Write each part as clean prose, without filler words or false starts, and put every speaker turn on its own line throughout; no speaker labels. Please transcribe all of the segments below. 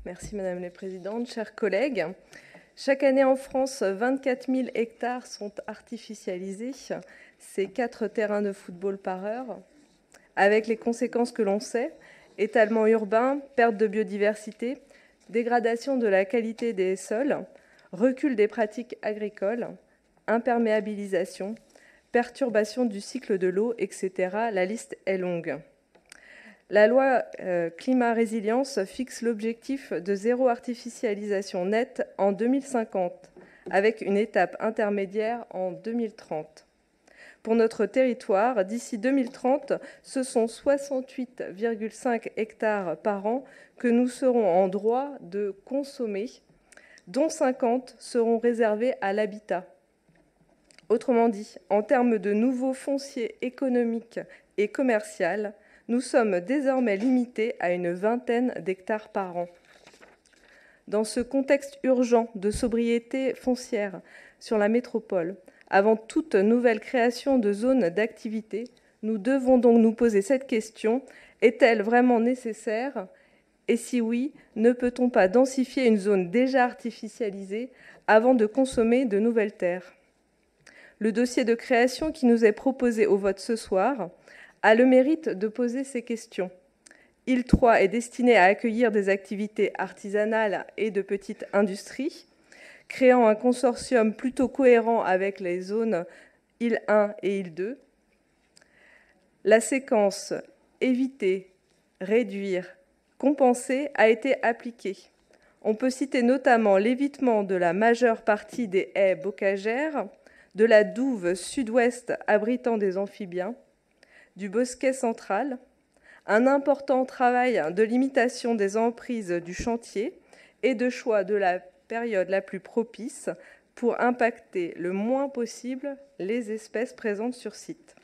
Merci Madame la Présidente, chers collègues. Chaque année en France, 24 000 hectares sont artificialisés. C'est 4 terrains de football par heure, avec les conséquences que l'on sait: étalement urbain, perte de biodiversité, dégradation de la qualité des sols, recul des pratiques agricoles, imperméabilisation, perturbation du cycle de l'eau, etc. La liste est longue. La loi climat-résilience fixe l'objectif de zéro artificialisation nette en 2050, avec une étape intermédiaire en 2030. Pour notre territoire, d'ici 2030, ce sont 68,5 hectares par an que nous serons en droit de consommer, dont 50 seront réservés à l'habitat. Autrement dit, en termes de nouveaux fonciers économiques et commerciaux, nous sommes désormais limités à une vingtaine d'hectares par an. Dans ce contexte urgent de sobriété foncière sur la métropole, avant toute nouvelle création de zones d'activité, nous devons donc nous poser cette question: est-elle vraiment nécessaire? Et si oui, ne peut-on pas densifier une zone déjà artificialisée avant de consommer de nouvelles terres? Le dossier de création qui nous est proposé au vote ce soir a le mérite de poser ces questions. Île 3 est destiné à accueillir des activités artisanales et de petite industrie, créant un consortium plutôt cohérent avec les zones Île 1 et Île 2. La séquence éviter, réduire, compenser a été appliquée. On peut citer notamment l'évitement de la majeure partie des haies bocagères, de la douve sud-ouest abritant des amphibiens, du bosquet central, un important travail de limitation des emprises du chantier et de choix de la période la plus propice pour impacter le moins possible les espèces présentes sur site,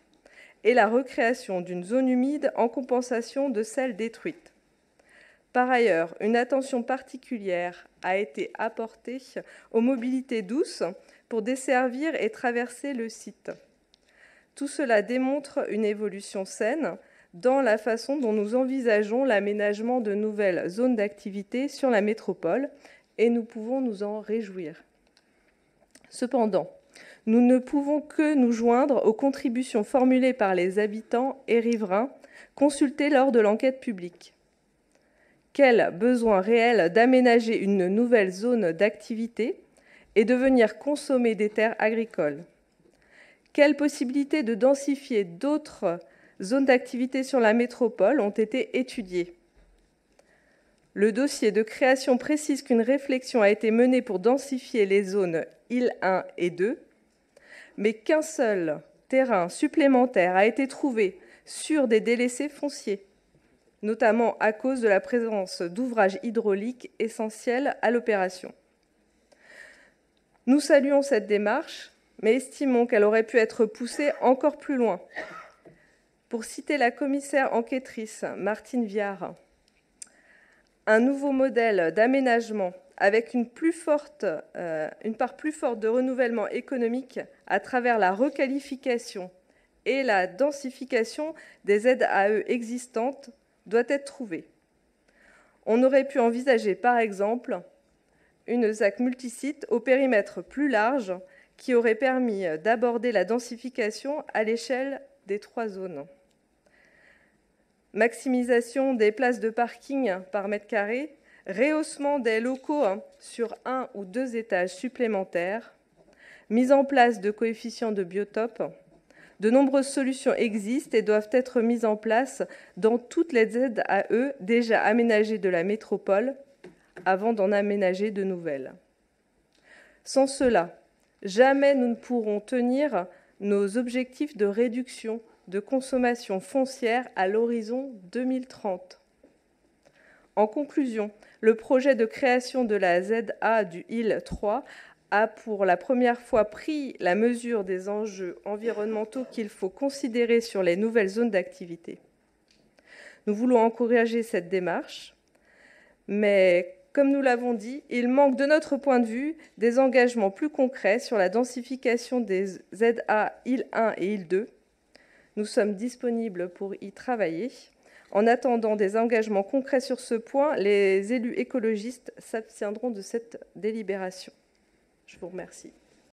et la recréation d'une zone humide en compensation de celle détruite. Par ailleurs, une attention particulière a été apportée aux mobilités douces pour desservir et traverser le site. Tout cela démontre une évolution saine dans la façon dont nous envisageons l'aménagement de nouvelles zones d'activité sur la métropole, et nous pouvons nous en réjouir. Cependant, nous ne pouvons que nous joindre aux contributions formulées par les habitants et riverains consultés lors de l'enquête publique. Quel besoin réel d'aménager une nouvelle zone d'activité et de venir consommer des terres agricoles? Quelles possibilités de densifier d'autres zones d'activité sur la métropole ont été étudiées? Le dossier de création précise qu'une réflexion a été menée pour densifier les zones Île 1 et 2, mais qu'un seul terrain supplémentaire a été trouvé sur des délaissés fonciers, notamment à cause de la présence d'ouvrages hydrauliques essentiels à l'opération. Nous saluons cette démarche, mais estimons qu'elle aurait pu être poussée encore plus loin. Pour citer la commissaire enquêtrice Martine Viard, un nouveau modèle d'aménagement avec une part plus forte de renouvellement économique à travers la requalification et la densification des ZAE existantes doit être trouvé. On aurait pu envisager, par exemple, une ZAC multisite au périmètre plus large qui aurait permis d'aborder la densification à l'échelle des 3 zones. Maximisation des places de parking par mètre carré, rehaussement des locaux sur 1 ou 2 étages supplémentaires, mise en place de coefficients de biotope. De nombreuses solutions existent et doivent être mises en place dans toutes les ZAE déjà aménagées de la métropole avant d'en aménager de nouvelles. Sans cela, jamais nous ne pourrons tenir nos objectifs de réduction de consommation foncière à l'horizon 2030. En conclusion, le projet de création de la ZA du Île 3 a pour la première fois pris la mesure des enjeux environnementaux qu'il faut considérer sur les nouvelles zones d'activité. Nous voulons encourager cette démarche, mais comme nous l'avons dit, il manque de notre point de vue des engagements plus concrets sur la densification des ZA Île 1 et Île 2. Nous sommes disponibles pour y travailler En attendant des engagements concrets sur ce point, les élus écologistes s'abstiendront de cette délibération. Je vous remercie.